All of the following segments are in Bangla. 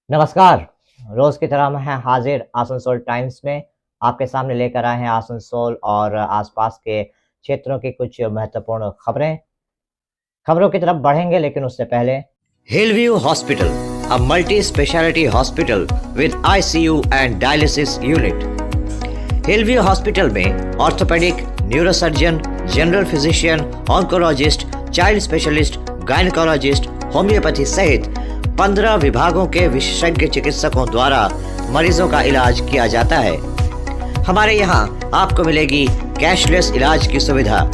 नमस्कार। रोज की तरह हम हैं हाजिर आसनसोल टाइम्स में। आपके सामने लेकर आए हैं आसनसोल और आसपास के क्षेत्रों की कुछ महत्वपूर्ण खबरों की तरफ बढ़ेंगे, लेकिन उससे पहले Hillview hospital, a multi speciality hospital with ICU and dialysis unit. Hillview hospital में orthopaedic, neurosurgeon, general physician, oncologist, child specialist, gynaecologist, homeopathy सहित 15 विभागों के विशेषज्ञ चिकित्सकों द्वारा मरीजों का इलाज किया जाता है। हमारे यहाँ आपको मिलेगी कैशलेस इलाज की सुविधा।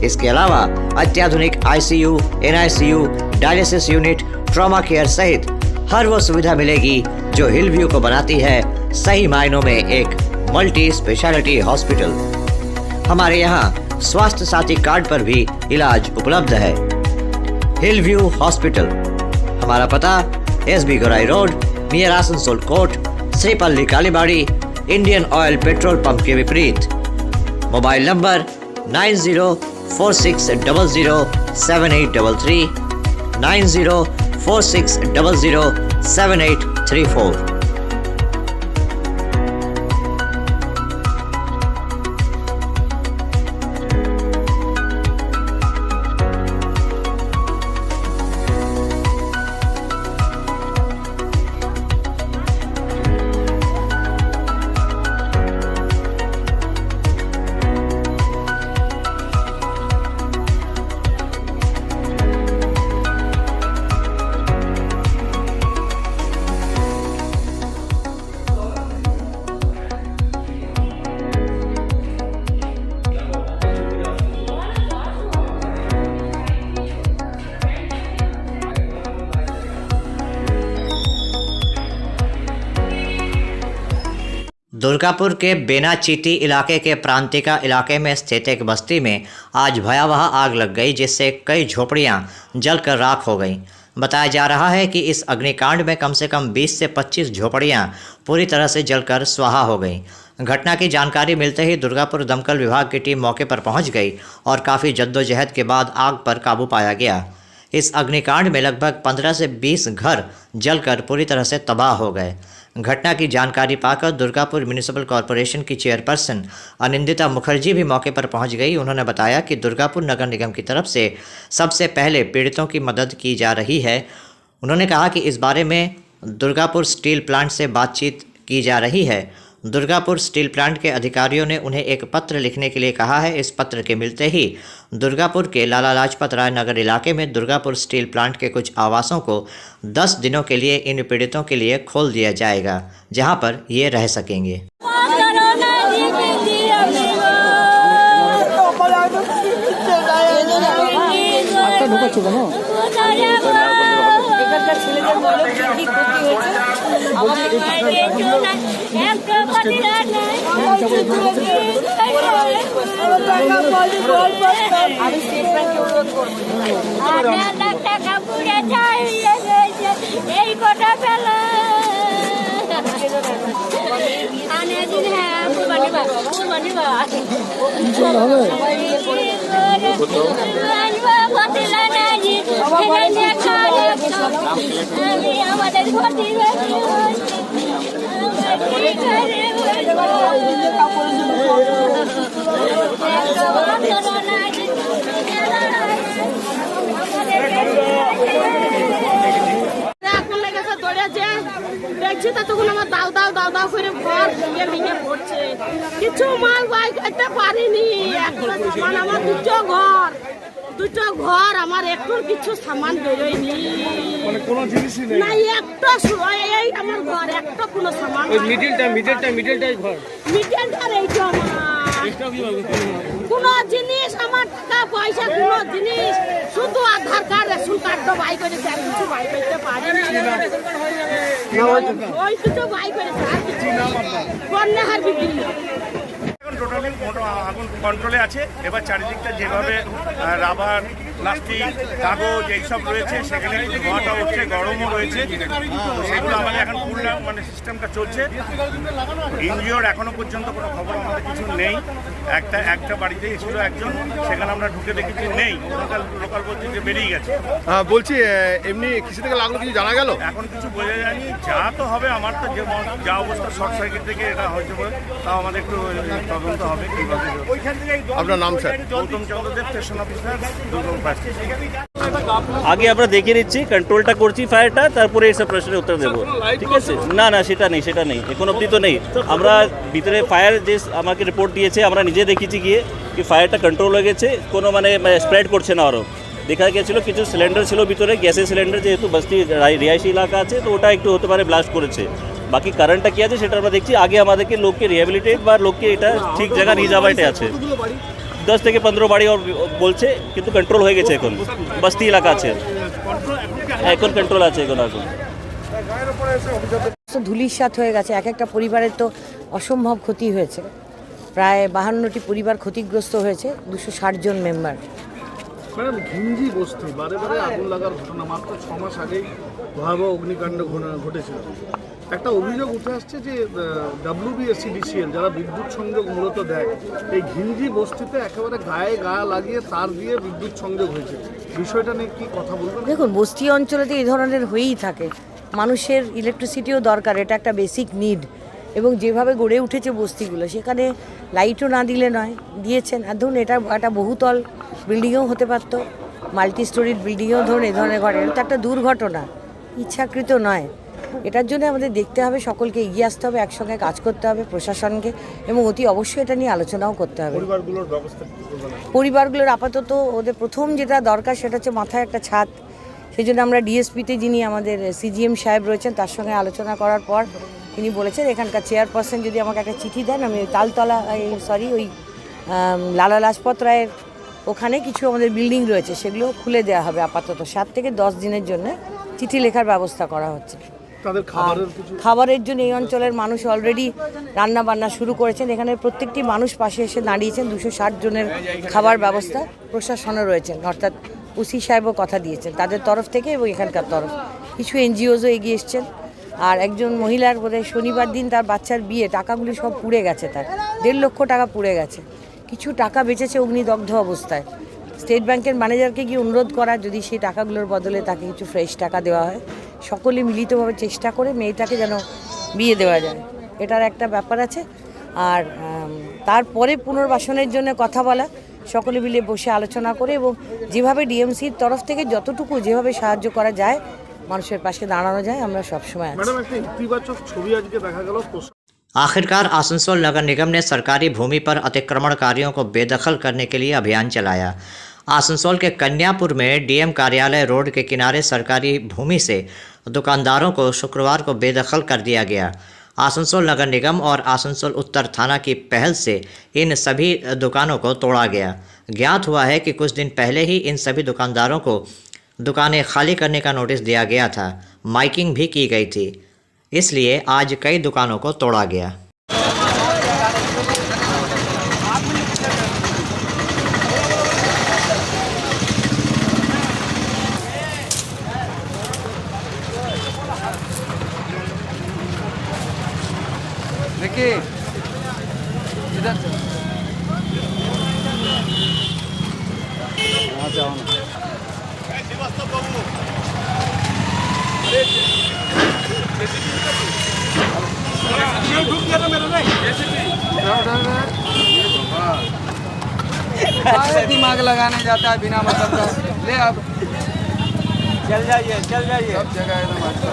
इसके अलावा अत्याधुनिक ICU, NICU, dialysis unit, trauma care सहित हर वो सुविधा मिलेगी जो हिलव्यू को बनाती है सही मायनों में एक मल्टी स्पेशलिटी हॉस्पिटल। हमारे यहाँ स्वास्थ्य साथी कार्ड पर भी इलाज उपलब्ध है। हिलव्यू हॉस्पिटल, हमारा पता SB Gorai road, near Asansol court, Sripalli Kalibari, Indian Oil petrol pump के विपरीत। Mobile number 9046007833, 9046007834। दुर्गापुर के बेनाचीती इलाके के प्रांतिका इलाके में स्थित एक बस्ती में आज भयावह आग लग गई, जिससे कई झोपड़ियां जलकर राख हो गईं। बताया जा रहा है कि इस अग्निकांड में कम से कम 20 से 25 झोपड़ियां पूरी तरह से जलकर स्वाहा हो गईं। घटना की जानकारी मिलते ही दुर्गापुर दमकल विभाग की टीम मौके पर पहुंच गई और काफ़ी जद्दोजहद के बाद आग पर काबू पाया गया। इस अग्निकांड में लगभग 15 से 20 घर जलकर पूरी तरह से तबाह हो गए। घटना की जानकारी पाकर दुर्गापुर म्यूनिसिपल कॉरपोरेशन की चेयरपर्सन अनिंदिता मुखर्जी भी मौके पर पहुंच गई। उन्होंने बताया कि दुर्गापुर नगर निगम की तरफ से सबसे पहले पीड़ितों की मदद की जा रही है। उन्होंने कहा कि इस बारे में दुर्गापुर स्टील प्लांट से बातचीत की जा रही है। दुर्गापुर स्टील प्लांट के अधिकारियों ने उन्हें एक पत्र लिखने के लिए कहा है। इस पत्र के मिलते ही दुर्गापुर के लाला लाजपत राय नगर इलाके में दुर्गापुर स्टील प्लांट के कुछ आवासों को 10 दिनों के लिए इन पीड़ितों के लिए खोल दिया जाएगा, जहां पर ये रह सकेंगे। দেখছি তো তখন আমার দাও দাও দাও দাও করে ঘর ভেঙে ভেঙে পড়ছে। কিছু মাল বাই করতে পারিনি। একটা সামান আমার দুটো ঘর আমার একটু কিছু সামান বেরোয়নি। মানে কোনো জিনিসই নেই না, একটা এই আমার ঘর একটা কোনো সামান ওই মিডলটাই ঘর মিডিয়ানটার এইটা আমার এটাও কি কোনো জিনিস আমার টাকা পয়সা কোনো জিনিস শুধু আধার কার্ড রেশন কার্ড বাই করে আর কিছু বাই করতে পারিনি। ওই দুটো বাই করে আর কিছু কন্যাহার বিক্রি। টোটালি আগুন কন্ট্রোলে আছে। এবার চারিদিকটা যেভাবে রাবার, প্লাস্টিক, কাগজ এইসব রয়েছে সেখানে ধোঁয়াটা উঠছে, গরমও রয়েছে, সেগুলো আমাদের এখন পুরো মানে সিস্টেমটা চলছে। ইনজিওর এখনো পর্যন্ত কোনো খবর আমাদের কিছু নেই। একটা বাড়িতে ছিল একজন, সেখানে আমরা ঢুকে দেখেছি নেই, লোকাল বলছে যে বেরিয়ে গেছে। বলছি এমনি কিছু থেকে লাগলো কিছু জানা গেল? এখন কিছু বোঝা যায়নি, যা তো হবে আমার তো যা অবস্থা শর্ট সার্কিট থেকে এটা হয়েছে বলে তাও আমাদের একটু তদন্ত হবে কীভাবে। আপনার নাম sir? Gautam Chandradev, station officer, দুর্গম ফায়ার স্টেশন। আগে আমরা দেখে নিচ্ছি, কন্ট্রোলটা করছি ফায়ারটা, তারপরে এইসব প্রশ্নের উত্তর দেবো, ঠিক আছে? না না, সেটা নেই, এখন অবধি তো নেই। আমরা ভিতরে ফায়ার যে আমাকে রিপোর্ট দিয়েছে, আমরা নিজে দেখেছি গিয়ে কি ফায়ারটা কন্ট্রোল হয়ে গেছে, কোনো মানে স্প্রেড করছে না। আরও দেখা গেছিলো কিছু সিলিন্ডার ছিল ভিতরে, গ্যাসের সিলিন্ডার, যেহেতু বস্তি রিহাইশি এলাকা আছে তো ওটা একটু হতে পারে ব্লাস্ট করেছে। বাকি কারেন্টটা কী আছে সেটা আমরা দেখছি। আগে আমাদেরকে লোককে রিহ্যাবিলিটেট বা লোককে এটা ঠিক জায়গা নিয়ে যাওয়া এটা আছে। 10 থেকে 15 বাড়ি বলছে, কিন্তু কন্ট্রোল হয়ে গেছে। এখন বস্তি এলাকা আছে, এখন কন্ট্রোল আছে এখন। ধুলিস্যাৎ হয়ে গেছে। এক একটা পরিবারের তো অসম্ভব ক্ষতি হয়েছে। প্রায় 52টি পরিবার ক্ষতিগ্রস্ত হয়েছে, 260 জন মেম্বার। ম্যাডাম, ঘিঞ্জি বস্তি বারে বারে আগুন লাগার ঘটনা, মাত্র 6 মাস আগেই ভয়াবহ অগ্নিকাণ্ড ঘটেছিল। একটা অভিযোগ উঠে আসছে যে WBSCDCL যারা বিদ্যুৎ সংযোগ মূলত দেয়, এই ঘিঞ্জি বস্তিতে একেবারে গায়ে লাগিয়ে তার দিয়ে বিদ্যুৎ সংযোগ হয়েছে। বিষয়টা নিয়ে কি কথা বলবেন? দেখুন, বস্তি অঞ্চলে তো এই ধরনের হয়েই থাকে। মানুষের ইলেকট্রিসিটিও দরকার, এটা একটা বেসিক নিড। এবং যেভাবে গড়ে উঠেছে বস্তিগুলো, সেখানে লাইটও না দিলে নয়, দিয়েছেন। আর ধরুন, এটা একটা বহুতল বিল্ডিংও হতে পারতো, মাল্টি স্টোরিড বিল্ডিংও ধরুন এই ধরনের ঘটনা। এটা তো একটা দুর্ঘটনা, ইচ্ছাকৃত নয়। এটার জন্য আমাদের দেখতে হবে, সকলকে এগিয়ে আসতে হবে, একসঙ্গে কাজ করতে হবে, প্রশাসনকে, এবং অতি অবশ্যই এটা নিয়ে আলোচনাও করতে হবে। পরিবারগুলোর আপাতত ওদের প্রথম যেটা দরকার সেটা হচ্ছে মাথায় একটা ছাদ। সেই জন্য আমরা ডিএসপিতে, যিনি আমাদের CGM সাহেব রয়েছেন, তার সঙ্গে আলোচনা করার পর তিনি বলেছেন এখানকার চেয়ারপারসন যদি আমাকে একটা চিঠি দেন, আমি তালতলা ওই লালা লাজপত রায়ের ওখানে কিছু আমাদের বিল্ডিং রয়েছে, সেগুলো খুলে দেওয়া হবে আপাতত 7 থেকে 10 দিনের জন্য। চিঠি লেখার ব্যবস্থা করা হচ্ছে। খাবারের জন্য এই অঞ্চলের মানুষ অলরেডি রান্না বান্না শুরু করেছেন। এখানে প্রত্যেকটি মানুষ পাশে এসে দাঁড়িয়েছেন। 260 জনের খাবার ব্যবস্থা প্রশাসনও রয়েছেন, অর্থাৎ ওসি সাহেবও কথা দিয়েছেন তাদের তরফ থেকে, এবং এখানকার তরফ কিছু NGOsও এগিয়ে এসছেন। আর একজন মহিলার বোধহয় শনিবার দিন তার বাচ্চার বিয়ে, টাকাগুলি সব পুড়ে গেছে, তার 1.5 লক্ষ টাকা পুড়ে গেছে। কিছু টাকা বেঁচেছে অগ্নিদগ্ধ অবস্থায়। স্টেট ব্যাংকের ম্যানেজারকে গিয়ে অনুরোধ করা, যদি সেই টাকাগুলোর বদলে তাকে কিছু ফ্রেশ টাকা দেওয়া হয়, সকলে মিলিতভাবে চেষ্টা করে মেয়েটাকে যেন বিয়ে দেওয়া যায়, এটার একটা ব্যাপার আছে। আর তারপরে পুনর্বাসনের জন্য কথা বলা, সকলে মিলে বসে আলোচনা করে, এবং যেভাবে ডিএমসির তরফ থেকে যতটুকু যেভাবে সাহায্য করা যায়, মানুষের পাশে দাঁড়ানো যায়, আমরা সবসময় আছি। ম্যাডাম, একটা ইতিবাচক ছবি আজকে দেখা গেল। आखिरकार आसनसोल नगर निगम ने सरकारी भूमि पर अतिक्रमणकारियों को बेदखल करने के लिए अभियान चलाया। आसनसोल के कन्यापुर में डीएम कार्यालय रोड के किनारे सरकारी भूमि से दुकानदारों को शुक्रवार को बेदखल कर दिया गया। आसनसोल नगर निगम और आसनसोल उत्तर थाना की पहल से इन सभी दुकानों को तोड़ा गया। ज्ञात हुआ है कि कुछ दिन पहले ही इन सभी दुकानदारों को दुकानें खाली करने का नोटिस दिया गया था। माइकिंग भी की गई थी, इसलिए आज कई दुकानों को तोड़ा गया। देखिए इधर जाओ ना। दिमाग लगाने जाता है बिना मतलब का। ले अब चल जाइए सब जगह एकदम अच्छा।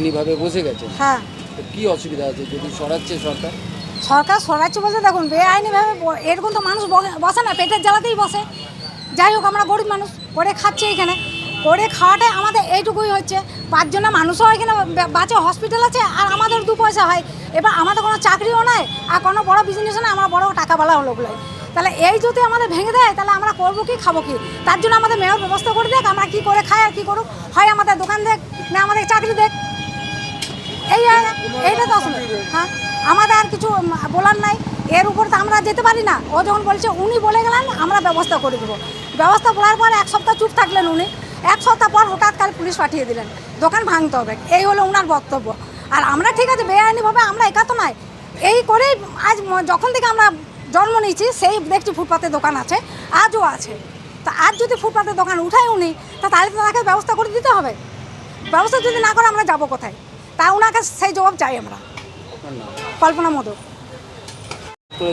বেআইনিভাবে বসে গেছে। হ্যাঁ, তো কি অসুবিধা আছে যদি সরাচ্ছে সরকার? সরকার সরাচ্ছে বলতে দেখুন বেআইনিভাবে এরকম তো মানুষ বসে না, পেটের জ্বালাতেই বসে। যাই হোক, আমরা গরিব মানুষ করে খাচ্ছে, এখানে করে খাওয়াটাই আমাদের এইটুকুই হচ্ছে। 5 জনের মানুষও এখানে বাঁচে, হসপিটাল আছে, আর আমাদের 2 পয়সা হয়। এবার আমাদের কোনো চাকরিও নয় আর কোনো বড় বিজনেসও নয়, আমরা বড় টাকাওয়ালা লোকগুলোই। তাহলে এই যদি আমাদের ভেঙে দেয় তাহলে আমরা করবো কি, খাবো কি? তার জন্য আমাদের মেয়র ব্যবস্থা করে দেখ, আমরা কি করে খাই আর কি করুক, হয় আমাদের দোকান দেখ না আমাদের চাকরি দেখ। এইটা তো আসলে হ্যাঁ, আমাদের আর কিছু বলার নাই। এর উপর তো আমরা যেতে পারি না। ও যখন বলছে, উনি বলে গেলেন আমরা ব্যবস্থা করে দেবো। ব্যবস্থা বলার পর 1 সপ্তাহ চুপ থাকলেন উনি। 1 সপ্তাহ পর হঠাৎ কাল পুলিশ পাঠিয়ে দিলেন, দোকান ভাঙতে হবে। এই হলো ওনার বক্তব্য। আর আমরা ঠিক আছে বেআইনিভাবে আমরা একা তো নয়, এই করেই আজ যখন থেকে আমরা জন্ম নিয়েছি সেই দেখছি ফুটপাতে দোকান আছে, আজও আছে। তা আজ যদি ফুটপাতে দোকান উঠায় উনি, তাহলে তো তাকে ব্যবস্থা করে দিতে হবে। ব্যবস্থা যদি না করে আমরা যাব কোথায়? তা ওনাকে সেই জবাব চাই আমরা। কল্পনা মোদক।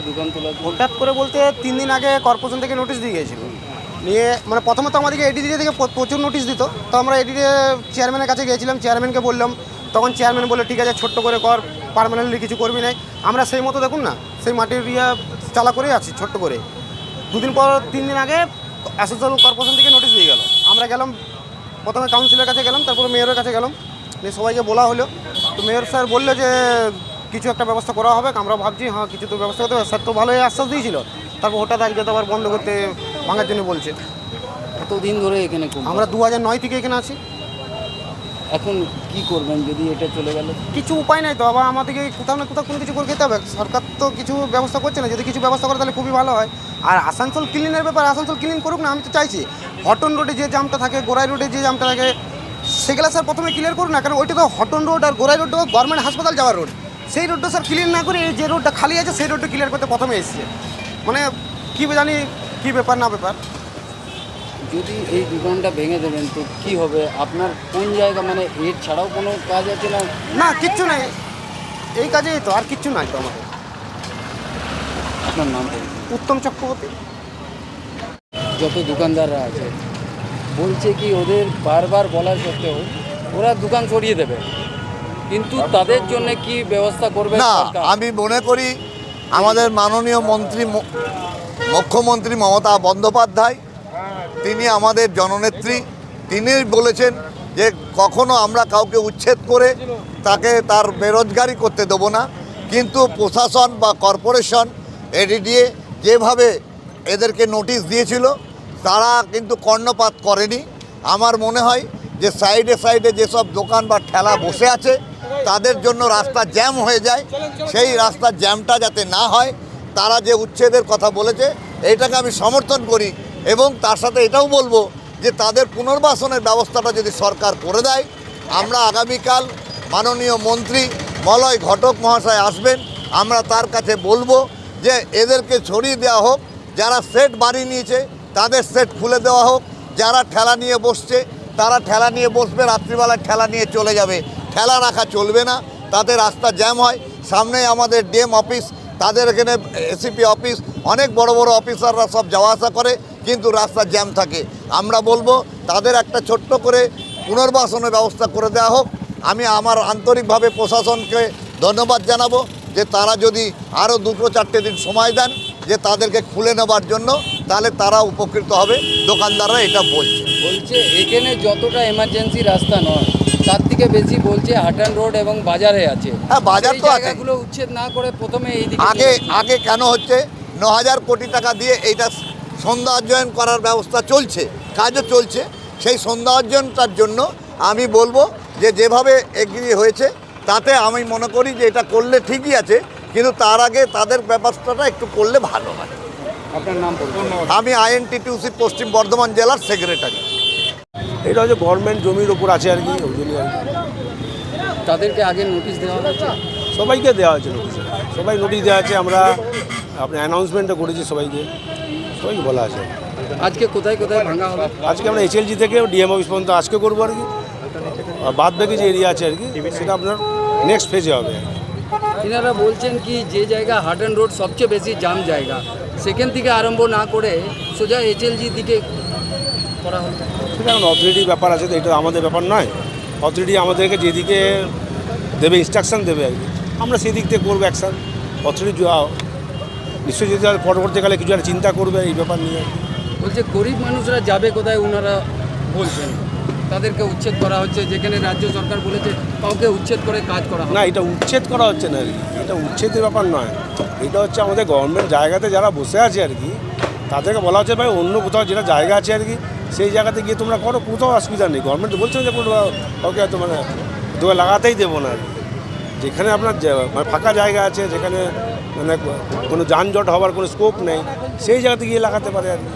দোকান তোলা হঠাৎ করে বলতে 3 দিন আগে কর্পোরেশন থেকে নোটিশ দিয়ে গিয়েছিল। নিয়ে মানে প্রথমত আমাদেরকে এডিডিএ থেকে প্রচুর নোটিশ দিত। তো আমরা এডিডিএ চেয়ারম্যানের কাছে গিয়েছিলাম, চেয়ারম্যানকে বললাম। তখন চেয়ারম্যান বললো ঠিক আছে, ছোট্ট করে কর, পার্মানেন্টলি কিছু করবি নাই। আমরা সেই মতো দেখুন না, সেই মাটির চালা করেই আছি ছোট্ট করে। 2 দিন পর 3 দিন আগে আসানসোল কর্পোরেশন থেকে নোটিশ দিয়ে গেল। আমরা গেলাম, প্রথমে কাউন্সিলের কাছে গেলাম, তারপরে মেয়রের কাছে গেলাম। নিয়ে সবাইকে বলা হলো। তো মেয়র স্যার বললো যে কিছু একটা ব্যবস্থা করা হবে। আমরা ভাবছি হ্যাঁ কিছু তো ব্যবস্থা করতে হবে। স্যার তো ভালোই আশ্বাস দিয়েছিল। তারপর হঠাৎ আজকে তো আবার বন্ধ করতে, ভাঙার জন্য বলছে। কতদিন ধরে এখানে? আমরা 2009 থেকে এখানে আছি। এখন কি করবেন যদি এটা চলে গেল? কিছু উপায় নাই তো, আবার আমাদেরকে কোথাও না কোথাও কোনো কিছু করে খেতে হবে। সরকার তো কিছু ব্যবস্থা করছে না। যদি কিছু ব্যবস্থা করে তাহলে খুবই ভালো হয়। আর আসানসোল ক্লিনের ব্যাপার, আসানসোল ক্লিন করুক না, আমি তো চাইছি। হটন রোডে যে জামটা থাকে, গোড়াই রোডে যে জামটা থাকে, সেগুলো স্যার প্রথমে ক্লিয়ার করুন না। কারণ ওইটা তো হটন রোড আর গোড়াই রোডটা গভর্নমেন্ট হাসপাতাল যাওয়ার রোড। সেই রোডটা স্যার ক্লিয়ার না করে এই যে রোডটা খালি আছে সেই রোডটা ক্লিয়ার করতে প্রথমে এসছে। মানে কী জানি কী ব্যাপার না ব্যাপার। যদি এই দোকানটা ভেঙে দেবেন তো কি হবে? আপনার কোন জায়গা, মানে এর ছাড়াও কোনো কাজ আছে না? না, কিচ্ছু নাই, এই কাজেই তো, আর কিচ্ছু নাই তো আমাদের। আপনার নাম? উত্তম চক্রবর্তী। যত দোকানদাররা আছে বলছে কি ওদের বারবার বলা সত্ত্বেও ওরা দোকান সরিয়ে দেবে, কিন্তু তাদের জন্য কি ব্যবস্থা করবে না? সরকার? আমি মনে করি আমাদের মাননীয় মুখ্যমন্ত্রী মমতা বন্দ্যোপাধ্যায়, তিনি আমাদের জননেত্রী। তিনি বলেছেন যে কখনো আমরা কাউকে উচ্ছেদ করে তাকে তার বেরোজগারি করতে দেবো না। কিন্তু প্রশাসন বা কর্পোরেশন এডিডিএ যেভাবে এদেরকে নোটিশ দিয়েছিল তারা কিন্তু কর্ণপাত করেনি। আমার মনে হয় যে সাইডে সাইডে যেসব দোকান বা ঠেলা বসে আছে তাদের জন্য রাস্তা জ্যাম হয়ে যায়, সেই রাস্তার জ্যামটা যাতে না হয়, তারা যে উচ্ছেদের কথা বলেছে এইটাকে আমি সমর্থন করি। এবং তার সাথে এটাও বলবো যে তাদের পুনর্বাসনের ব্যবস্থাটা যদি সরকার করে দেয়, আমরা আগামীকাল মাননীয় মন্ত্রী মলয় ঘটক মহাশয় আসবেন, আমরা তার কাছে বলবো যে এদেরকে ছড়িয়ে দেওয়া হোক। যারা সেট বাড়ি নিয়েছে তাদের সেট খুলে দেওয়া হোক। যারা ঠেলা নিয়ে বসছে তারা ঠেলা নিয়ে বসবে, রাত্রিবেলা ঠেলা নিয়ে চলে যাবে। ঠেলা রাখা চলবে না, তাতে রাস্তা জ্যাম হয়। সামনে আমাদের ডিএম অফিস, তাদের এখানে এসিপি অফিস, অনেক বড় বড় অফিসাররা সব যাওয়া আসা করে, কিন্তু রাস্তা জ্যাম থাকে। আমরা বলবো তাদের একটা ছোট্ট করে পুনর্বাসনের ব্যবস্থা করে দেওয়া হোক। আমি আমার আন্তরিকভাবে প্রশাসনকে ধন্যবাদ জানাবো যে তারা যদি আরও 2-4 দিন সময় দেন যে তাদেরকে খুলে নেবার জন্য, তাহলে তারা উপকৃত হবে। দোকানদাররা এটা বলছে এখানে যতটা এমার্জেন্সি রাস্তা নয় তার থেকে বেশি বলছে হাটন রোড এবং বাজারে আছে। হ্যাঁ, বাজার তো আছে। এগুলো উচ্ছেদ না করে প্রথমে এই দিকে আগে কেন হচ্ছে 9,000 কোটি টাকা দিয়ে এইটা সৌন্দর্যায়ন করার ব্যবস্থা চলছে, কাজও চলছে। সেই সৌন্দর্যায়নটার জন্য আমি বলবো যে যেভাবে এগ্রি হয়েছে তাতে আমি মনে করি যে এটা করলে ঠিকই আছে, কিন্তু তার আগে তাদের ব্যবস্থাটা একটু করলে ভালো হয়। আপনার নাম? আমি INTTUC পশ্চিম বর্ধমান জেলার সেক্রেটারি। এটা হচ্ছে গভর্নমেন্ট জমির ওপর আছে আর কি, ওই জন্যই আর কি। তাদেরকে আগে নোটিশ দেওয়া হয়েছে? সবাইকে দেওয়া হয়েছে নোটিশ, সবাই নোটিশ দেওয়া আছে। আমরা আপনার অ্যানাউন্সমেন্টও করেছি সবাইকে বলা আছে। আজকে কোথায় কোথায় ভাঙা হবে? আজকে আমরা HLG থেকে ডিএম অফিস পর্যন্ত আজকে করবো আর কি। আর বাদ বাকি যে এরিয়া আছে আর কি সেটা আপনার নেক্সট ফেজে হবে। এনারা বলছেন কি যে জায়গা হাটন রোড সবচেয়ে বেশি জাম জায়গা, সেখান থেকে আরম্ভ না করে সোজা HLG দিকে করা হবে। সেটা এখন অথরিটির ব্যাপার আছে, তো এটা আমাদের ব্যাপার নয়। অথরিটি আমাদেরকে যেদিকে দেবে, ইনস্ট্রাকশন দেবে আর কি, আমরা সেই দিক থেকে করবো অ্যাকশান। অথরিটি নিশ্চয়ই যদি পরবর্তীকালে কিছু একটা চিন্তা করবে এই ব্যাপার নিয়ে। বলছে গরিব মানুষরা যাবে কোথায় ওনারা বলছেন, তাদেরকে উচ্ছেদ করা হচ্ছে, যেখানে রাজ্য সরকার বলেছে কাউকে উচ্ছেদ করে কাজ করা হবে না, এটা উচ্ছেদ করা হচ্ছে না আর কি, এটা উচ্ছেদের ব্যাপার নয়। এটা হচ্ছে আমাদের গভর্নমেন্ট জায়গাতে যারা বসে আছে আর কি, তাদেরকে বলা হচ্ছে ভাই অন্য কোথাও যেটা জায়গা আছে আর কি, সেই জায়গাতে গিয়ে তোমরা করো, কোথাও অসুবিধা নেই। গভর্নমেন্ট বলছে না যে কোনো কাউকে হয়তো মানে তোকে লাগাতেই দেবো না আর কি। যেখানে আপনার মানে ফাঁকা জায়গা আছে, যেখানে মানে কোনো যানজট হওয়ার কোনো স্কোপ নেই, সেই জায়গাতে গিয়ে লাগাতে পারে আর কি।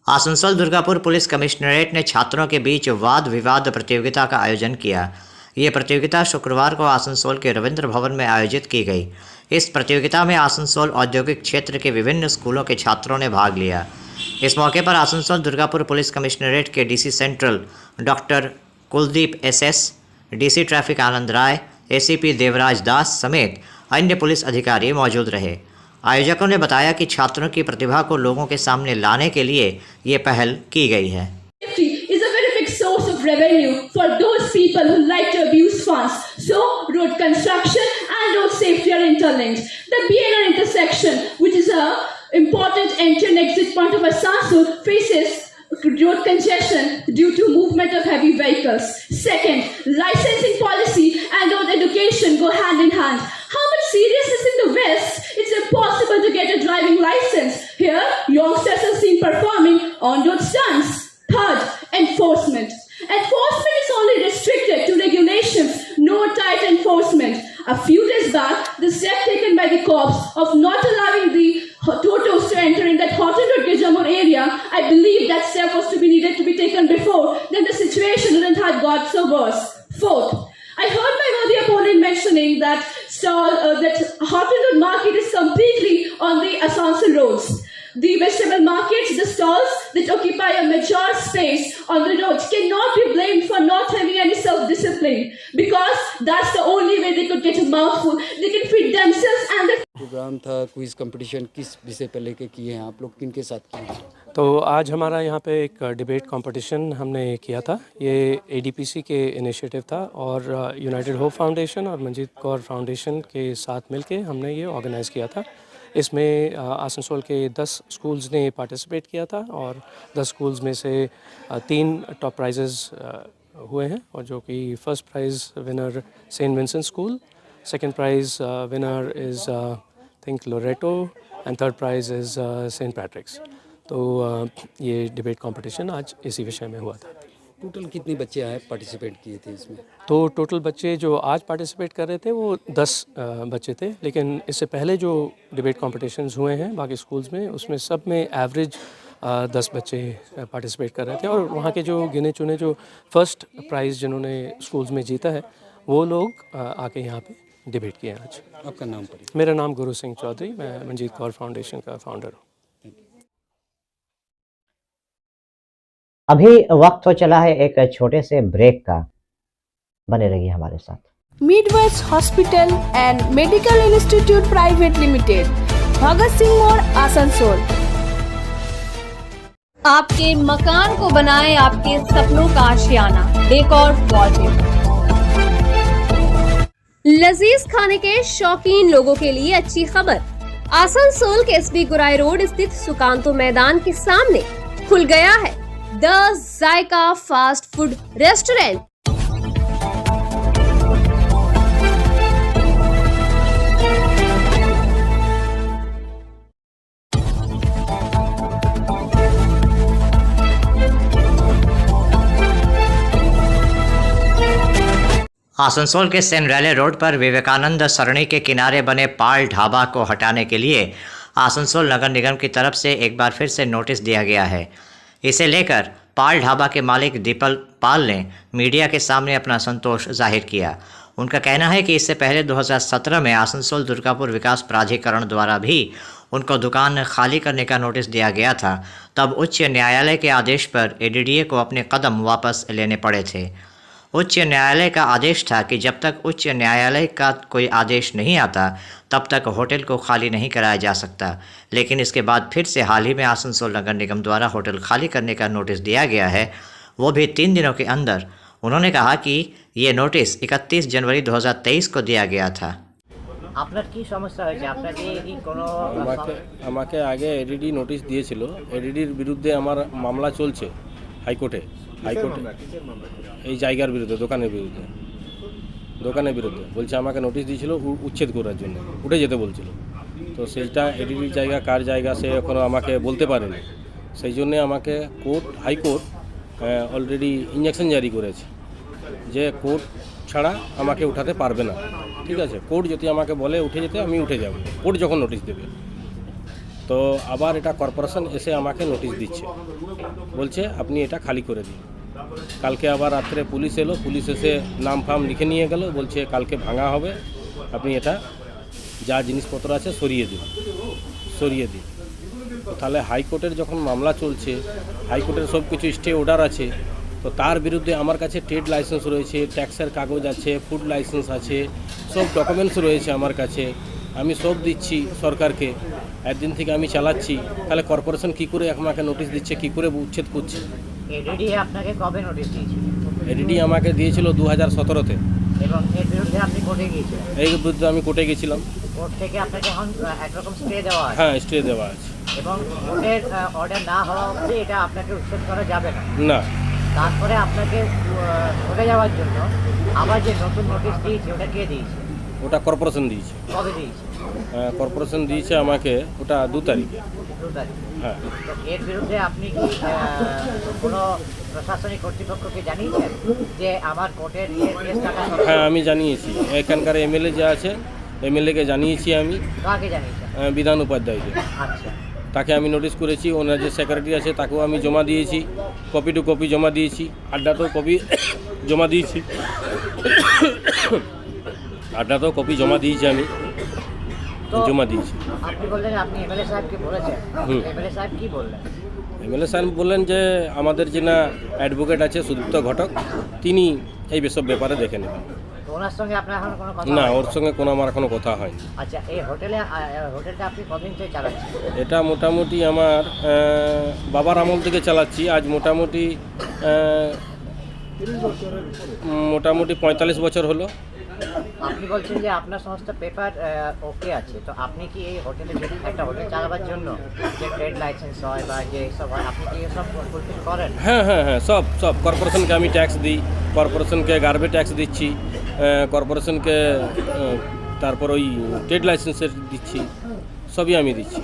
आसनसोल दुर्गापुर पुलिस कमिश्नरेट ने छात्रों के बीच वाद विवाद प्रतियोगिता का आयोजन किया। ये प्रतियोगिता शुक्रवार को आसनसोल के रविंद्र भवन में आयोजित की गई। इस प्रतियोगिता में आसनसोल औद्योगिक क्षेत्र के विभिन्न स्कूलों के छात्रों ने भाग लिया। इस मौके पर आसनसोल दुर्गापुर पुलिस कमिश्नरेट के DC central doctor Kuldeep SS, DC traffic Anand Rai, ACP Devraj Das समेत अन्य पुलिस अधिकारी मौजूद रहे। आयोजकों ने बताया कि छात्रों की प्रतिभा को लोगों के सामने लाने के लिए ये पहल की गई है। Is a very big source of revenue for those people who like to abuse funds. So, road construction and road safety are interlinked. The BNR intersection, which is a important entry and exit point of Asansol, faces road congestion due to movement of heavy vehicles. Second, licensing policy and road education go hand in hand. How much seriousness in the West? It's impossible to get a driving license. Here, youngsters are seen performing on-road stunts. Third, enforcement. Enforcement is only restricted to regulations, no tight enforcement. A few days back, the step taken by the cops of not allowing the Totos to enter in that Horton Road Gijamur area, I believe that step was to be needed to be taken before, then the situation wouldn't have got so worse. Fourth, I heard my worthy opponent mentioning that that Horton Road market is completely on the Asansol roads. The vegetable markets, the stalls that occupy a major space on the roads cannot be blamed for not having any self-discipline, because that's the only way they could get a mouthful. They can feed themselves and the programme था, क्विज कंपटीशन किस विषय पर लेके किए हैं आप लोग, किन के साथ किए हैं? तो आज हमारा यहाँ पे एक डिबेट कंपटीशन हमने किया था। ये एडीपीसी के इनिशिएटिव था और यूनाइटेड होप फाउंडेशन और मंजीत कौर फाउंडेशन के साथ मिलके हमने ये ऑर्गेनाइज़ किया था। इसमें आसनसोल के 10 स्कूल्स ने पार्टिसिपेट किया था और 10 स्कूल्स में से 3 टॉप प्राइजेज़ हुए हैं, और जो कि first prize winner Saint Vincent school, second prize winner is think Loreto and third prize is Saint Patrick's. तो ये डिबेट कंपटीशन आज इसी विषय में हुआ था। टोटल कितने बच्चे आए पार्टिसिपेट किए थे इसमें? तो टोटल बच्चे जो आज पार्टिसिपेट कर रहे थे वो 10 बच्चे थे, लेकिन इससे पहले जो डिबेट कॉम्पिटिशन्स हुए हैं बाकी स्कूल्स में, उसमें सब में एवरेज 10 बच्चे पार्टिसिपेट कर रहे थे। और वहाँ के जो गिने चुने जो फर्स्ट प्राइज़ जिन्होंने स्कूल्स में जीता है वो लोग आके यहाँ पे डिबेट किए आज। आपका नाम पढ़िए। मेरा नाम गुरु सिंह चौधरी, मैं मंजीत कौर फाउंडेशन का फाउंडर हूँ। अभी वक्त हो चला है एक छोटे से ब्रेक का, बने रहिए हमारे साथ। Midwest hospital and medical institute private limited, Bhagat Singh मोड़, आसनसोल। आपके मकान को बनाए आपके सपनों का आशियाना, डेकोर वॉलपेपर। लजीज खाने के शौकीन लोगों के लिए अच्छी खबर, आसनसोल के एसबी गुराई रोड स्थित सुकांतो मैदान के सामने खुल गया है the Zayka fast food restaurant. Asansol के सेन रैले रोड पर विवेकानंद सरणी के किनारे बने पाल ढाबा को हटाने के लिए आसनसोल नगर निगम की तरफ से एक बार फिर से नोटिस दिया गया है। इसे लेकर पाल ढाबा के मालिक दीपल पाल ने मीडिया के सामने अपना संतोष जाहिर किया। उनका कहना है कि इससे पहले 2017 में आसनसोल दुर्गापुर विकास प्राधिकरण द्वारा भी उनको दुकान खाली करने का नोटिस दिया गया था। तब उच्च न्यायालय के आदेश पर एडीडीए को अपने कदम वापस लेने पड़े थे। उच्च न्यायालय का आदेश था कि जब तक उच्च न्यायालय का कोई आदेश नहीं आता तब तक होटल को खाली नहीं कराया जा सकता। लेकिन इसके बाद फिर से हाल ही में आसनसोल नगर निगम द्वारा होटल खाली करने का नोटिस दिया गया है, वो भी 3 दिनों के अंदर। उन्होंने कहा कि ये नोटिस 31 जनवरी 2023 को दिया गया था। আপনার কি সমস্যা হয়েছে? আপনাকে কি কোনো আমাকে আগে এডিডি নোটিশ দিয়েছিল। এডিডির বিরুদ্ধে আমার মামলা চলছে হাইকোর্টে। এই জায়গার বিরুদ্ধে, দোকানের বিরুদ্ধে বলছে আমাকে নোটিশ দিয়েছিল উচ্ছেদ করার জন্য, উঠে যেতে বলছিল। তো সেইটা এডিডির জায়গা কার জায়গা সে এখনও আমাকে বলতে পারেনি। সেই জন্যে আমাকে হাইকোর্ট অলরেডি ইঞ্জেকশন জারি করেছে যে কোর্ট ছাড়া আমাকে উঠাতে পারবে না। ঠিক আছে, কোর্ট যদি আমাকে বলে উঠে যেতে আমি উঠে যাব, কোর্ট যখন নোটিশ দেবে। তো আবার এটা কর্পোরেশন এসে আমাকে নোটিশ দিচ্ছে, বলছে আপনি এটা খালি করে দিন। কালকে আবার রাত্রে পুলিশ এলো, পুলিশ এসে নাম ফাম লিখে নিয়ে গেল, বলছে কালকে ভাঙা হবে, আপনি এটা যা জিনিসপত্র আছে সরিয়ে দিন। তাহলে হাইকোর্টের যখন মামলা চলছে, হাইকোর্টের সব কিছু স্টে অর্ডার আছে, তো তার বিরুদ্ধে আমার কাছে ট্রেড লাইসেন্স রয়েছে, ট্যাক্সের কাগজ আছে, ফুড লাইসেন্স আছে, সব ডকুমেন্টস রয়েছে আমার কাছে। আমি সব দিচ্ছি সরকারকে, একদিন থেকে আমি চালাচ্ছি। তাহলে কর্পোরেশন কি করে আমাকে নোটিশ দিচ্ছে, কি করে উচ্ছেদ করছে? এডিডি আপনাকে কবে নোটিশ দিয়েছিল? এডিডি আমাকে দিয়েছিল 2017-তে। এবং এর বিরুদ্ধে আপনি কোর্টে গিয়েছিলেন? এই বিরুদ্ধে আমি কোর্টে গেছিলাম। কোর্ট থেকে আপনাকে এখন একরকম স্টে দেওয়া আছে? হ্যাঁ, স্টে দেওয়া আছে। এবং কোর্টের অর্ডার না হওয়া অবধি এটা আপনাকে উচ্ছেদ করা যাবে না? না। তারপরে আপনাকে কোর্টে যাওয়ার জন্য আবার যে নতুন নোটিশ দিয়েছে ওটা কে দিয়েছে? ওটা কর্পোরেশন দিয়েছে। কবে দিয়েছে? কর্পোরেশন দিয়েছে আমাকে ওটা 2 তারিখে। 2 তারিখ? হ্যাঁ। তো এর বিরুদ্ধে আপনি কি কোনো প্রশাসনিক কর্তৃপক্ষকে জানিয়েছেন যে আমার কোর্টের কেস টাকা? হ্যাঁ, আমি জানিয়েছি। এখানকার এমএলএ যে আছে, এমএলএকে জানিয়েছি আমি। কাকে জানিয়েছেন? বিধান উপাধ্যায়কে। আচ্ছা। তাকে আমি নোটিশ করেছি, ওনার যে সেক্রেটারি আছে তাকেও আমি জমা দিয়েছি, কপি টু কপি জমা দিয়েছি, আড্ডাতেও কপি জমা দিয়েছি, আমি জমা দিয়েছি। আপনি বললেন আপনি এমএলএ সাহেবকে বলেছেন, এমএলএ সাহেব কি বললেন? এমএলএ সাহেব বললেন যে আমাদের যে না অ্যাডভোকেট আছে সুদীপ্ত ঘটক, তিনি এই সব ব্যাপারে দেখে নেবেন। ওনার সঙ্গে আপনার এখন কোনো কথা? না, ওর সঙ্গে আমার এখনো কথা হয়নি। আচ্ছা, এই হোটেলটা আপনি কতদিন থেকে চালাচ্ছেন? এটা মোটামুটি আমার বাবার আমল থেকে চালাচ্ছি। আজ মোটামুটি 45 বছর হলো। আপনি বলছেন যে আপনার সমস্ত পেপার ওকে আছে, তো আপনি কি এই হোটেলে একটা হোটেল চালাবার জন্য যে ট্রেড লাইসেন্স হয় বা যে সব হয়, আপনি কি এসব ফুলফিল করেন? হ্যাঁ, সব কর্পোরেশনকে আমি ট্যাক্স দিই, কর্পোরেশনকে গার্বে ট্যাক্স দিচ্ছি, কর্পোরেশনকে তারপর ওই ট্রেড লাইসেন্সের দিচ্ছি, সবই আমি দিচ্ছি।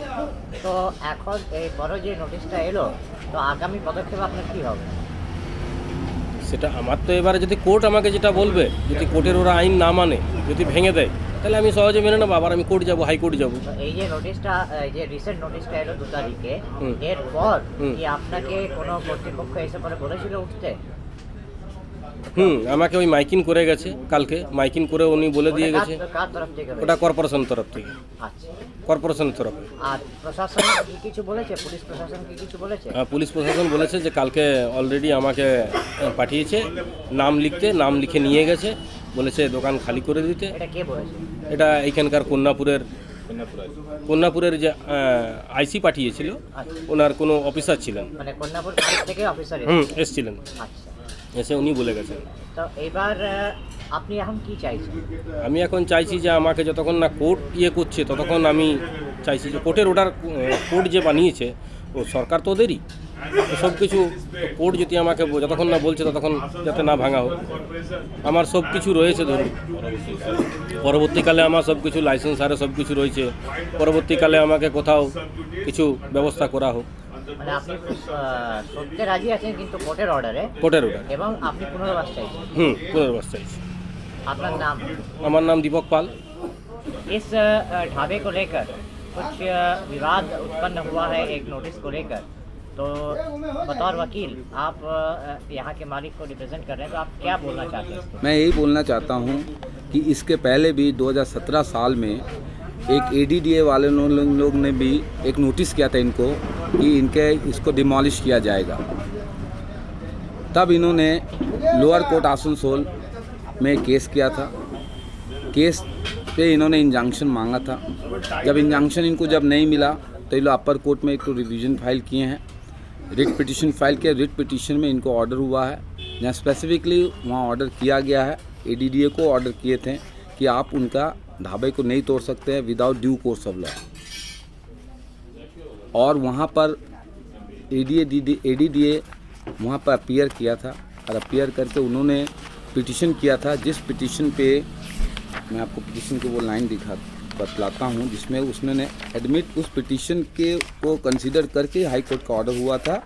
তো এখন এই বড় যে নোটিশটা এলো, তো আগামী পদক্ষেপ আপনার কী হবে? সেটা আমার তো এবারে যদি কোর্ট আমাকে যেটা বলবে, যদি কোর্টের ওরা আইন না মানে, যদি ভেঙে দেয়, তাহলে আমি সহজে মেনে নেবো, আবার আমি কোর্ট যাবো, হাইকোর্ট যাবো। এই যে নোটিশটা, যে রিসেন্ট নোটিশটা এলো 2 তারিখে, এরপর কি আপনাকে কোনো কর্তৃপক্ষ এসে পরে বলেছিল উঠতে? আমাকে ওই মাইকিং করে গেছে, কালকে মাইকিং করে উনি বলে দিয়ে গেছে। কার তরফ থেকে? ওটা কর্পোরেশন তরফ থেকে। আচ্ছা, কর্পোরেশনের তরফে। আর প্রশাসন কি কিছু বলেছে? পুলিশ প্রশাসন কি কিছু বলেছে? পুলিশ প্রশাসন বলেছে যে কালকে অলরেডি আমাকে পাঠিয়েছে নাম লিখতে, নাম লিখে নিয়ে গেছে, বলেছে দোকান খালি করে দিতে। এটা কে বলেছে? এটা এইখানকার কন্যাপুরের যে আইসি পাঠিয়েছিল, ওনার কোনো অফিসার ছিলেন, মানে কন্যাপুর থেকে অফিসার এসেছিলেন। আচ্ছা, এসে উনি বলে গেছেন। তো এবার আপনি এখন কি চাইছেন? আমি এখন চাইছি যে আমাকে যতক্ষণ না কোর্ট করছে, ততক্ষণ আমি চাইছি যে কোর্টের অর্ডার, কোর্ট যে বানিয়েছে ও সরকার তো ওদেরই, সব কিছু কোর্ট যদি আমাকে যতক্ষণ না বলছে ততক্ষণ যাতে না ভাঙা হোক। আমার সব কিছু রয়েছে, ধরুন পরবর্তীকালে আমার সব কিছু লাইসেন্স আরে সব কিছু রয়েছে, পরবর্তীকালে আমাকে কোথাও কিছু ব্যবস্থা করা হোক। মানে আপনি সত্যি রাজি আছেন কিন্তু কোর্টের অর্ডারে? কোর্টের অর্ডার। এবং আপনি পুনর্বাস চাইছেন? পুনর্বাস চাইছি। আপনার নাম? আমার নাম দীপক পাল। इस ढाबे को लेकर कुछ विवाद उत्पन्न हुआ है एक नोटिस को लेकर, तो बतौर वकील आप यहाँ के मालिक को रिप्रेजेंट कर रहे हैं, तो आप क्या बोलना चाहते हैं? मैं यही बोलना चाहता हूँ कि इसके पहले भी 2017 साल में एक ADDA वाले लोग ने भी एक नोटिस किया था इनको कि इसको डिमोलिश किया जाएगा। तब इन्होंने लोअर कोर्ट आसनसोल में केस किया था। केस पे इन्होंने इंजंक्शन मांगा था। जब इंजंक्शन इनको नहीं मिला तो ये लोग अपर कोर्ट में एक तो रिवीजन फाइल किए हैं, रिट पिटीशन फाइल किया। रिट पिटीशन में इनको ऑर्डर हुआ है जहाँ स्पेसिफिकली वहाँ ऑर्डर किया गया है, ADDA को ऑर्डर किए थे कि आप उनका ढाबे को नहीं तोड़ सकते हैं without due course of law. और वहाँ पर ADDA वहाँ पर अपीयर किया था और अपीयर करके उन्होंने पिटीशन किया था, जिस पिटीशन पे मैं आपको पिटीशन की वो लाइन बतलाता हूँ जिसमें उसने एडमिट उस पिटीशन के को कंसीडर करके हाई कोर्ट का ऑर्डर हुआ था।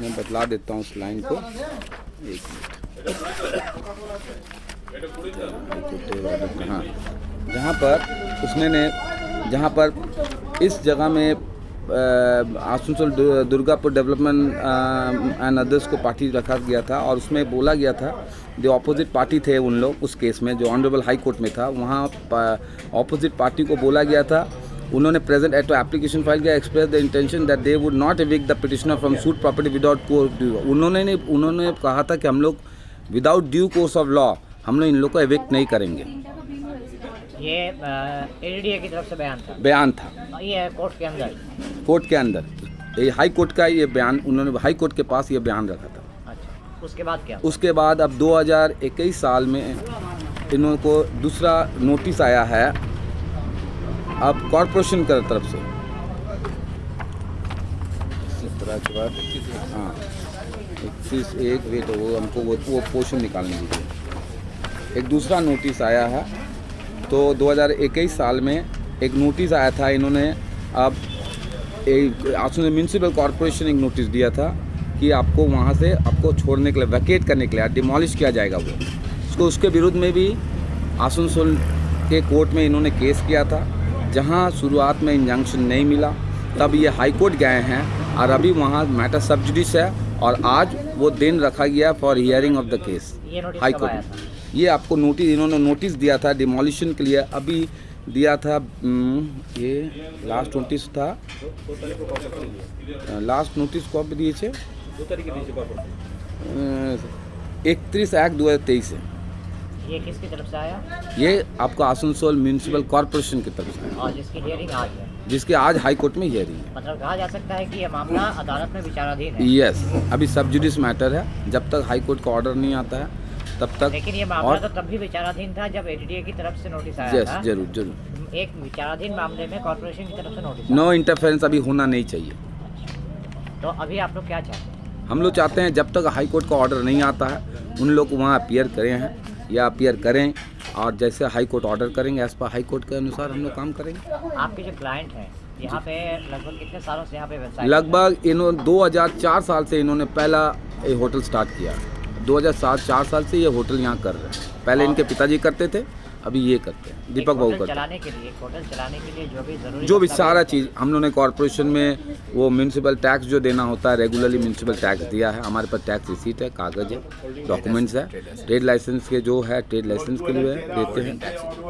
मैं बतला देता हूँ उस लाइन को, एक मिनट। हाँ, जहाँ पर इस जगह में Asansol Durgapur development and others को पार्टी रखा गया था और उसमें बोला गया था जो ऑपोजिट पार्टी थे उन लोग उस केस में जो ऑनरेबल हाई कोर्ट में था, वहाँ ऑपोजिट पार्टी को बोला गया था, उन्होंने प्रेजेंट एट एप्लीकेशन फाइल किया, express the intention that they would not evict the petitioner from suit property without court due. उन्होंने कहा था कि हम लोग without due course of law हम लोग इन लोग को एविक्ट नहीं करेंगे। ये ADDA की तरफ से बयान था। ये कोर्ट के अंदर ये हाई कोर्ट का ये बयान, उन्होंने हाई कोर्ट के पास ये बयान रखा था। अच्छा, उसके बाद क्या? उसके बाद अब 2021 साल में इन को दूसरा नोटिस आया है अब कॉरपोरेशन की तरफ से। हाँ, 21 वेट वो हमको वो पोर्शन निकालने दीजिए। एक दूसरा नोटिस आया है, तो 2021 साल में एक नोटिस आया था, इन्होंने अब म्यूनसिपल कॉरपोरेशन एक नोटिस दिया था कि आपको वहाँ से आपको छोड़ने के लिए, वैकेट करने के लिए, डिमोलिश किया जाएगा वो। उसको उसके विरुद्ध में भी आसनसोल के कोर्ट में इन्होंने केस किया था, जहाँ शुरुआत में इंजंक्शन नहीं मिला, तब ये हाई कोर्ट गए हैं और अभी वहाँ मैटर सब जुडिस है और आज वो दिन रखा गया for hearing of the case high court. ये आपको नोटिस इन्होंने नोटिस दिया था डिमोलिशन के लिए, अभी दिया था, ये लास्ट नोटिस था, लास्ट नोटिस कब दिए थे? 31 एक्ट 2023 से। ये किसकी तरफ से आया? ये आपको आसनसोल म्यूनसिपल कॉरपोरेशन की तरफ से और जिसकी हियरिंग आज है, जिसके आज हाई कोर्ट में हियरिंग है। मतलब कहा जा सकता है कि ये मामला अदालत में विचाराधीन है। यस, अभी सब जुडिस मैटर है, जब तक हाई कोर्ट का ऑर्डर नहीं आता है तब तक। लेकिन ये मामला तो तब भी विचाराधीन था जब ADDA की तरफ से नोटिस आया था। जरूर। एक विचाराधीन मामले में कॉर्पोरेशन की तरफ से नोटिस, नो इंटरफेरेंस अभी होना नहीं चाहिए। तो अभी आप लोग क्या चाहते हैं? हम लोग चाहते हैं जब तक हाई कोर्ट का ऑर्डर नहीं आता है उन लोग को वहाँ अपीयर करें हैं या अपीयर करें, और जैसे हाई कोर्ट ऑर्डर करेंगे एज पर हाई कोर्ट के अनुसार हम लोग काम करेंगे। आपके जो क्लाइंट हैं यहाँ पे लगभग कितने सालों से यहाँ पे व्यवसाय? लगभग इन्होंने 2004 साल से इन्होंने पहला ये होटल स्टार्ट किया। 2004 साल से ये होटल यहाँ कर रहे हैं। पहले इनके पिताजी करते थे, अभी ये करते हैं, दीपक बाबू करते हैं। होटल चलाने के लिए जो भी जरूरी, जो भी सारा चीज़ हम लोगों ने कॉर्पोरेशन में वो म्यूनसिपल टैक्स जो देना होता है, रेगुलरली म्यूनसिपल टैक्स दिया है। हमारे पास टैक्स रिसीट है, कागज है, डॉक्यूमेंट्स है। ट्रेड लाइसेंस के जो है ट्रेड लाइसेंस के लिए देते हैं,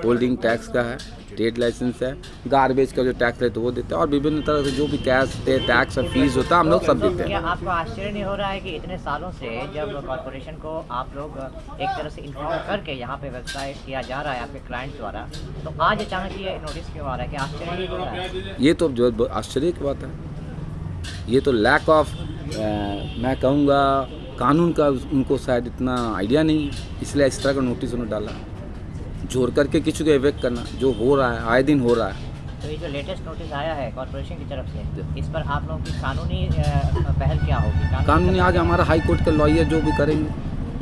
होल्डिंग टैक्स का है, ट्रेड लाइसेंस है, गार्बेज का जो टैक्स रहता है वो देते हैं, और विभिन्न तरह से जो भी टैक्स और फीस होता है हम लोग सब देते हैं। क्या आपको आश्चर्य नहीं हो रहा है कि इतने सालों से जब कॉर्पोरेशन को आप लोग एक तरह से इन्फॉर्म करके यहाँ पे व्यवसाय किया जा रहा है आपके क्लाइंट द्वारा, तो आज अचानक ये नोटिस क्यों आ रहा है? कि आश्चर्य नहीं हो रहा है? ये तो जो आश्चर्य की बात है, ये तो लैक ऑफ मैं कहूँगा कानून का उनको शायद इतना आइडिया नहीं, इसलिए इस तरह का नोटिस उन्होंने डाला, जोर करके किसी को एवेक्ट करना जो हो रहा है, आए दिन हो रहा है। तो ये जो लेटेस्ट नोटिस आया है कॉर्पोरेशन की तरफ से, इस पर आप लोगों की कानूनी पहल क्या होगी? कानूनी आज हमारा हाई कोर्ट के लॉयर जो भी करेंगे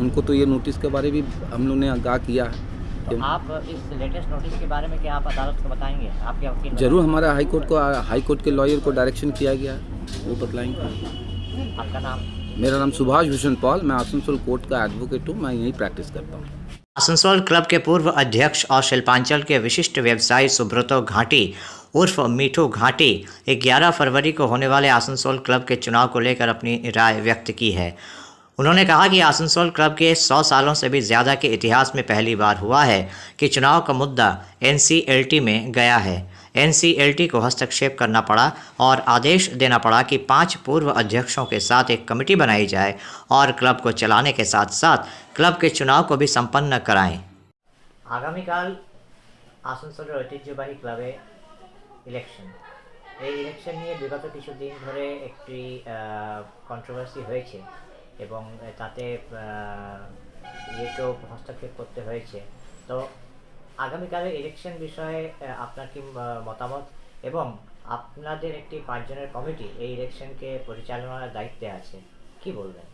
उनको तो ये नोटिस के बारे में हम लोग ने आगाह किया है। तो आप इस लेटेस्ट नोटिस के बारे में क्या आप अदालत को बताएंगे? आपके वकील? जरूर, हमारा हाई कोर्ट के लॉयर को डायरेक्शन किया गया है, वो बतलाएंगे। आपका नाम? मेरा नाम सुभाष भूषण पॉल, मैं आसनसोल कोर्ट का एडवोकेट हूँ, मैं यहीं प्रैक्टिस करता हूँ। आसनसोल क्लब के पूर्व अध्यक्ष और शिल्पांचल के विशिष्ट व्यवसायी सुब्रतो घाटी उर्फ मीठू घाटी 11 फरवरी को होने वाले आसनसोल क्लब के चुनाव को लेकर अपनी राय व्यक्त की है। उन्होंने कहा कि आसनसोल क्लब के 100 सालों से भी ज़्यादा के इतिहास में पहली बार हुआ है कि चुनाव का मुद्दा NCLT में गया है। NCLT को हस्तक्षेप करना पड़ा और आदेश देना पड़ा कि 5 पूर्व अध्यक्षों के साथ एक कमेटी बनाई जाए और क्लब को चलाने के साथ साथ क्लब के चुनाव को भी संपन्न कराएं। আগামীকাল আসানসোলের ঐতিহ্যবাহী ক্লাবে ইলেকশন, এই ইলেকশন নিয়ে বিগত কিছুদিন ধরে একটি কন্ট্রোভার্সি হয়েছে। এবং তাতে ইয়েকেও হস্তক্ষেপ করতে হয়েছে। তো আগামীকালের ইলেকশন বিষয়ে আপনার কি মতামত, এবং আপনাদের একটি 5 জনের কমিটি এই ইলেকশনকে পরিচালনার দায়িত্বে আছে, কি বলবেন?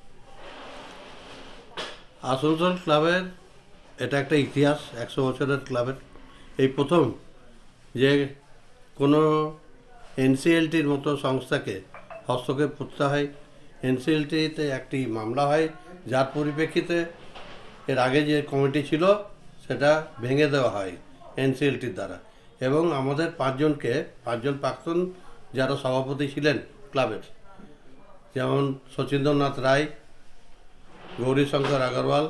আসানসোল ক্লাবের এটা একটা ইতিহাস, 100 বছরের ক্লাবের এই প্রথম যে কোনো এনসিএলটির মতো সংস্থাকে হস্তক্ষেপ করতে হয়। এনসিএলটিতে একটি মামলা হয়, যার পরিপ্রেক্ষিতে এর আগে যে কমিটি ছিল সেটা ভেঙে দেওয়া হয় এনসিএলটির দ্বারা, এবং আমাদের 5 জন প্রাক্তন যারা সভাপতি ছিলেন ক্লাবের, যেমন শচীন্দ্রনাথ রায়, গৌরীশঙ্কর আগরওয়াল,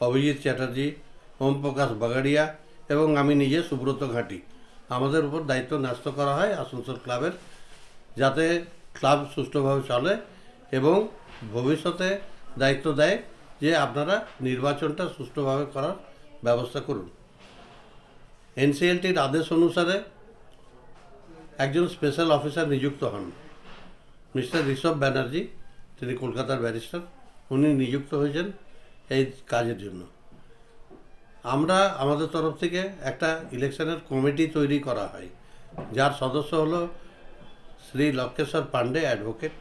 অভিজিৎ চ্যাটার্জি, ওম প্রকাশ বাগাড়িয়া এবং আমি নিজে সুব্রত ঘাঁটি, আমাদের উপর দায়িত্ব ন্যস্ত করা হয় আসানসোল ক্লাবের, যাতে ক্লাব সুষ্ঠুভাবে চলে, এবং ভবিষ্যতে দায়িত্ব দেয় যে আপনারা নির্বাচনটা সুষ্ঠুভাবে করার ব্যবস্থা করুন। এনসিএলটির আদেশ অনুসারে একজন স্পেশাল অফিসার নিযুক্ত হন, মিস্টার ঋষভ ব্যানার্জি, তিনি কলকাতার ব্যারিস্টার, উনি নিযুক্ত হয়েছেন এই কাজের জন্য। আমরা আমাদের তরফ থেকে একটা ইলেকশনের কমিটি তৈরি করা হয়, যার সদস্য হলো শ্রী লক্ষেশ্বর পাণ্ডে অ্যাডভোকেট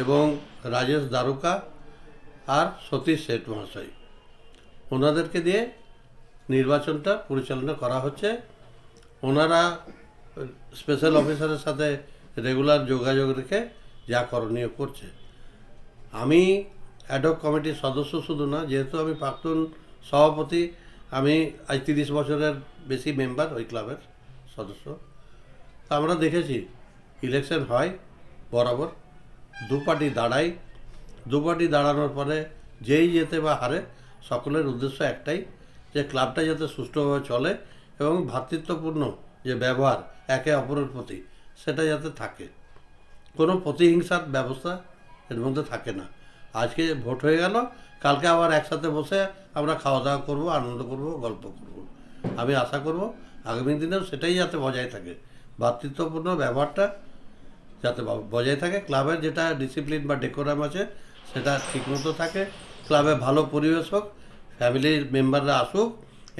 এবং রাজেশ দারুকা আর সতীশ শেঠ মহাশয়, ওনাদেরকে দিয়ে নির্বাচনটা পরিচালনা করা হচ্ছে। ওনারা স্পেশাল অফিসারের সাথে রেগুলার যোগাযোগ রেখে যা করণীয় করছে। আমি অ্যাডহক কমিটির সদস্য শুধু না, যেহেতু আমি প্রাক্তন সভাপতি, আমি আজ 30 বছরের বেশি মেম্বার ওই ক্লাবের সদস্য। তো আমরা দেখেছি ইলেকশন হয় বরাবর, দু পার্টি দাঁড়াই, দু পার্টি দাঁড়ানোর পরে যেই যেতে বা হারে সকলের উদ্দেশ্য একটাই, যে ক্লাবটা যাতে সুষ্ঠুভাবে চলে এবং ভ্রাতৃত্বপূর্ণ যে ব্যবহার একে অপরের প্রতি সেটা যাতে থাকে, কোনো প্রতিহিংসার ব্যবস্থা এর মধ্যে থাকে না। আজকে ভোট হয়ে গেল, কালকে আবার একসাথে বসে আমরা খাওয়া দাওয়া করবো, আনন্দ করব, গল্প করব। আমি আশা করব আগামী দিনেও সেটাই যাতে বজায় থাকে, ভ্রাতৃত্বপূর্ণ ব্যবহারটা যাতে বজায় থাকে, ক্লাবের যেটা ডিসিপ্লিন বা ডেকোরাম আছে সেটা ঠিকমতো থাকে, ক্লাবে ভালো পরিবেশ হোক, ফ্যামিলির মেম্বাররা আসুক,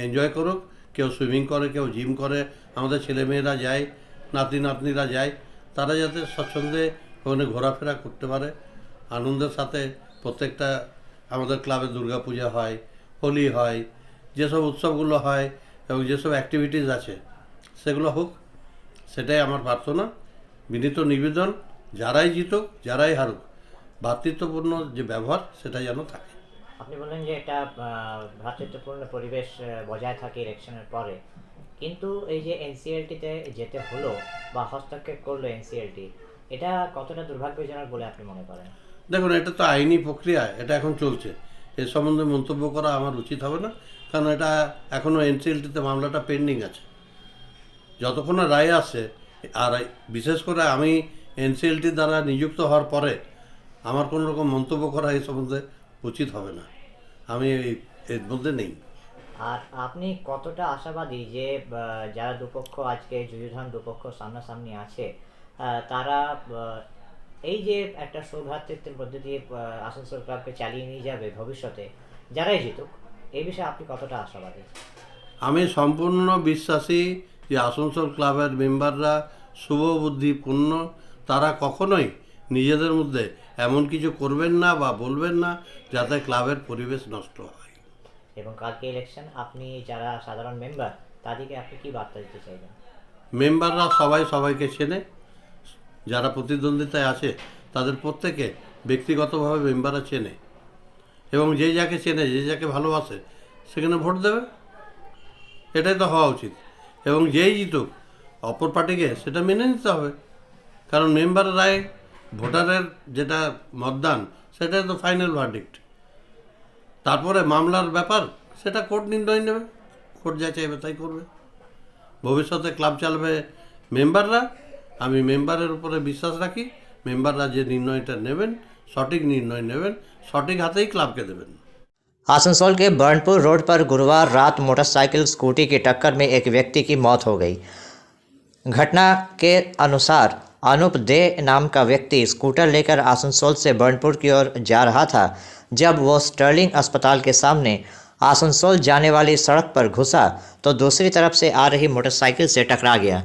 এনজয় করুক, কেউ সুইমিং করে, কেউ জিম করে, আমাদের ছেলেমেয়েরা যায়, নাতি নাতনিরা যায়, তারা যাতে স্বচ্ছন্দে ওখানে ঘোরাফেরা করতে পারে আনন্দের সাথে। প্রত্যেকটা আমাদের ক্লাবে দুর্গাপূজা হয়, হোলি হয়, যেসব উৎসবগুলো হয় এবং যেসব অ্যাক্টিভিটিস আছে সেগুলো হোক, সেটাই আমার প্রার্থনা, বিনীত নিবেদন, যারাই জিতুক যারাই হারুক, ভ্রাতৃত্বপূর্ণ যে ব্যবহার সেটা যেন থাকে। আপনি বললেন যে এটা ভ্রাতৃত্বপূর্ণ পরিবেশ বজায় থাকে ইলেকশনের পরে, কিন্তু এই যে এনসিএলটিতে যেতে হলো বা হস্তক্ষেপ করলো এনসিএলটি, এটা কতটা দুর্ভাগ্যজনক বলে আপনি মনে করেন? দেখুন, এটা তো আইনি প্রক্রিয়া, এটা এখন চলছে, এ সম্বন্ধে মন্তব্য করা আমার উচিত হবে না, কারণ এটা এখনও এনসিএলটিতে মামলাটা পেন্ডিং আছে, যতক্ষণ না রায় আসে। আর বিশেষ করে আমি এনসিএলটির দ্বারা নিযুক্ত হওয়ার পরে আমার কোনো রকম মন্তব্য করা এই সম্বন্ধে উচিত হবে না, আমি এর মধ্যে নেই। আর আপনি কতটা আশাবাদী যে যারা দুপক্ষ আজকে যুযুধান দুপক্ষ সামনাসামনি আছে, তারা এই যে একটা সৌভ্রাতৃত্বের মধ্যে দিয়ে আসানসোল ক্লাবকে চালিয়ে নিয়ে যাবে ভবিষ্যতে, যারাই জিতুক, এই বিষয়ে আপনি কতটা আশাবাদী? আমি সম্পূর্ণ বিশ্বাসী যে আসানসোল ক্লাবের মেম্বাররা শুভবুদ্ধিপূর্ণ, তারা কখনোই নিজেদের মধ্যে এমন কিছু করবেন না বা বলবেন না যাতে ক্লাবের পরিবেশ নষ্ট হয়। এবং কালকে ইলেকশন, আপনি যারা সাধারণ মেম্বার তাদেরকে আপনি কি বার্তা দিতে চাইবেন? মেম্বাররা সবাই সবাইকে চেনে, যারা প্রতিদ্বন্দ্বিতায় আছে তাদের প্রত্যেকে ব্যক্তিগতভাবে মেম্বাররা চেনে, এবং যে যাকে চেনে, যে যাকে ভালোবাসে সেখানে ভোট দেবে, এটাই তো হওয়া উচিত। এবং যেই জিতুক অপর পার্টিকে সেটা মেনে নিতে হবে, কারণ মেম্বারের রায়, ভোটারের যেটা মতদান, সেটাই তো ফাইনাল ভার্ডিক্ট। তারপরে মামলার ব্যাপার সেটা কোর্ট নির্ণয় নেবে, কোর্ট যা চাইবে তাই করবে। ভবিষ্যতে ক্লাব চালাবে মেম্বাররা, আমি মেম্বারের উপরে বিশ্বাস রাখি, मेंबररा जे निर्णयटा नेবেন सठिक निर्णय नेবেন सठिक हाथेई क्लब के देवें। आसनसोल के बर्नपुर रोड पर गुरुवार रात मोटरसाइकिल स्कूटी की टक्कर में एक व्यक्ति की मौत हो गई। घटना के अनुसार अनूप दे नाम का व्यक्ति स्कूटर लेकर आसनसोल से बर्नपुर की ओर जा रहा था जब वो स्टर्लिंग अस्पताल के सामने आसनसोल जाने वाली सड़क पर घुसा तो दूसरी तरफ से आ रही मोटरसाइकिल से टकरा गया।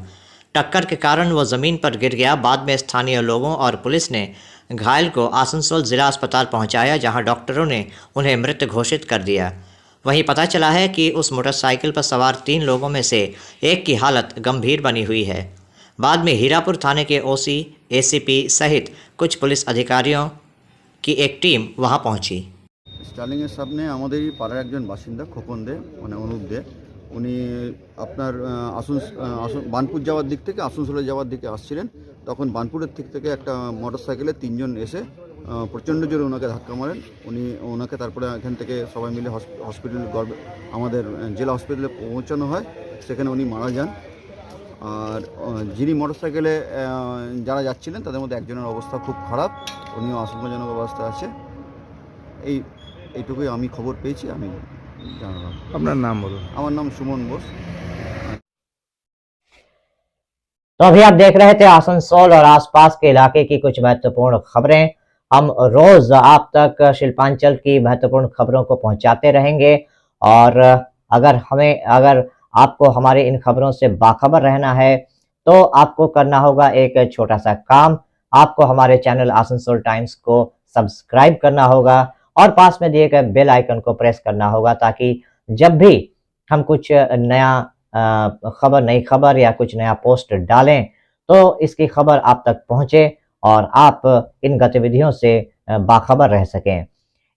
टक्कर के कारण वो ज़मीन पर गिर गया। बाद में स्थानीय लोगों और पुलिस ने घायल को आसनसोल ज़िला अस्पताल पहुंचाया, जहां डॉक्टरों ने उन्हें मृत घोषित कर दिया। वहीं पता चला है कि उस मोटरसाइकिल पर सवार 3 लोगों में से एक की हालत गंभीर बनी हुई है। बाद में हीरापुर थाने के ओसी, एसीपी सहित कुछ पुलिस अधिकारियों की एक टीम वहां पहुंची। স্টার্লিংয়ের সামনে আমাদেরই পাড়ার একজন বাসিন্দা খোকন দে মানে অনুপ দে, উনি আপনার বানপুর যাওয়ার দিক থেকে আসানসোলে যাওয়ার দিকে আসছিলেন। তখন বানপুরের দিক থেকে একটা মোটরসাইকেলে 3 জন এসে প্রচণ্ড জোরে ওনাকে ধাক্কা মারেন। ওনাকে তারপরে এখান থেকে সবাই মিলে হসপিটাল আমাদের জেলা হসপিটালে পৌঁছানো হয়, সেখানে উনি মারা যান। আর যিনি মোটরসাইকেলে যারা যাচ্ছিলেন তাদের মধ্যে একজনের অবস্থা খুব খারাপ, উনিও আশঙ্কাজনক অবস্থায় আছে। এইটুকুই আমি খবর পেয়েছি, আমি জানালাম। আপনার নাম বলুন। আমার নাম সুমन बोस। तो अभी आप देख रहे थे आसनसोल और आसपास के इलाके की कुछ महत्वपूर्ण खबरें। हम रोज आप तक शिल्पांचल की महत्वपूर्ण खबरों को पहुंचाते रहेंगे और अगर आपको हमारे इन खबरों से बाखबर रहना है तो आपको करना होगा एक छोटा सा काम। आपको हमारे चैनल आसनसोल टाइम्स को सब्सक्राइब करना होगा और पास में दिए गए बेल आइकन को प्रेस करना होगा, ताकि जब भी हम कुछ नया नई खबर या कुछ नया पोस्ट डालें तो इसकी खबर आप तक पहुंचे और आप इन गतिविधियों से बाखबर रह सकें।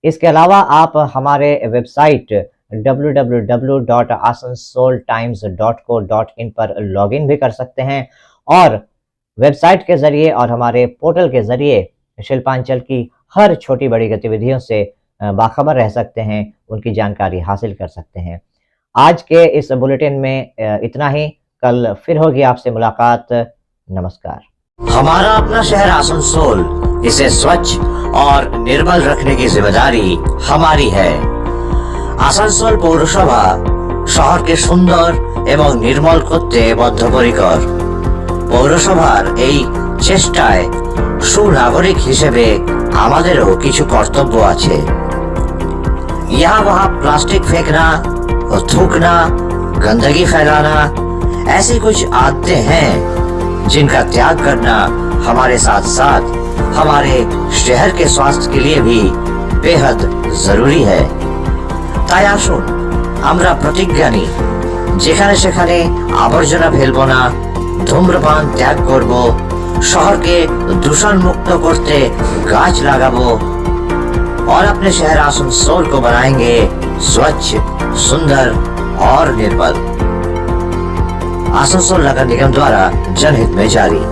इसके अलावा आप हमारे वेबसाइट www.asansoltimes.co.in पर लॉगिन भी कर सकते हैं और वेबसाइट के जरिए और हमारे पोर्टल के जरिए शिल्पांचल की हर छोटी बड़ी गतिविधियों से बाखबर रह सकते हैं, उनकी जानकारी हासिल कर सकते हैं। आज के इस बुलेटिन में इतना ही। कल फिर होगी आपसे मुलाकात। नमस्कार। हमारा अपना शहर आसनसोल, इसे स्वच्छ और निर्मल रखने की जिम्मेदारी हमारी है। আসানসোল পৌরসভা শহরকে সুন্দর এবং নির্মল করতে বদ্ধপরিকর। পৌরসভার এই চেষ্টায় সুনাগরিক হিসেবে আমাদেরও কিছু কর্তব্য আছে। यहाँ वहाँ प्लास्टिक फेंकना और थूकना, गंदगी फैलाना, ऐसी कुछ आदतें हैं जिनका त्याग करना हमारे साथ साथ हमारे शहर के स्वास्थ्य के लिए भी बेहद जरूरी है। তাই আসুন আমরা প্রতিজ্ঞা নিই, যেখানে সেখানে আবর্জনা ফেলবো না, ধূম্রপান ত্যাগ করব, শহরকে दूषण मुक्त करते गाछ लगाबो और अपने शहर आसनसोल को बनाएंगे स्वच्छ, सुंदर और निर्मल। आसनसोल नगर निगम द्वारा जनहित में जारी।